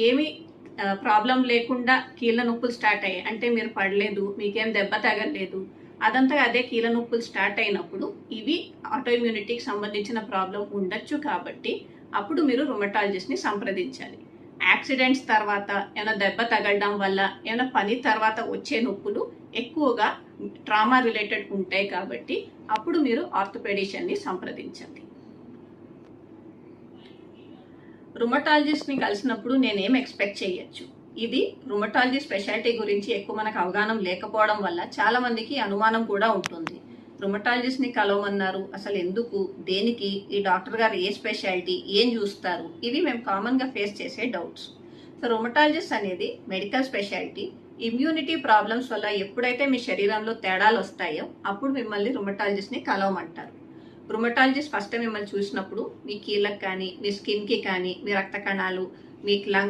ఏమి ప్రాబ్లం లేకుండా కీళ్ళ నొప్పులు స్టార్ట్ అయ్యాయి అంటే మీరు పడలేదు, మీకేం దెబ్బ తగలలేదు, అదంతా అదే కీళ్ళ నొప్పులు స్టార్ట్ అయినప్పుడు ఇవి ఆటోఇమ్యూనిటీకి సంబంధించిన ప్రాబ్లం ఉండొచ్చు. కాబట్టి అప్పుడు మీరు రుమటాలజిస్ట్ని సంప్రదించాలి. యాక్సిడెంట్స్ తర్వాత ఏమైనా దెబ్బ తగలడం వల్ల ఏమైనా పని తర్వాత వచ్చే నొప్పులు ఎక్కువగా ట్రామా రిలేటెడ్ ఉంటాయి. కాబట్టి అప్పుడు మీరు ఆర్థోపెడిషియన్ని సంప్రదించండి. రుమటాలజిస్ట్ని కలిసినప్పుడు నేనేం ఎక్స్పెక్ట్ చేయొచ్చు? ఇది రుమటాలజీ స్పెషాలిటీ గురించి ఎక్కువ మనకు అవగాహన లేకపోవడం వల్ల చాలా మందికి అనుమానం కూడా ఉంటుంది. రుమటాలజిస్ట్ని కలవమన్నారు, అసలు ఎందుకు, దేనికి, ఈ డాక్టర్ గారు ఏ స్పెషాలిటీ, ఏం చూస్తారు, ఇవి మేము కామన్గా ఫేస్ చేసే డౌట్స్. సో రుమటాలజిస్ట్ అనేది మెడికల్ స్పెషాలిటీ. ఇమ్యూనిటీ ప్రాబ్లమ్స్ వల్ల ఎప్పుడైతే మీ శరీరంలో తేడాలు వస్తాయో అప్పుడు మిమ్మల్ని రుమటాలజిస్ట్ని కలవమంటారు. రుమటాలజిస్ట్ ఫస్ట్ టైం మిమ్మల్ని చూసినప్పుడు మీ కీళ్ళకి కానీ, మీ స్కిన్కి కానీ, మీ రక్త కణాలు, మీ లంగ్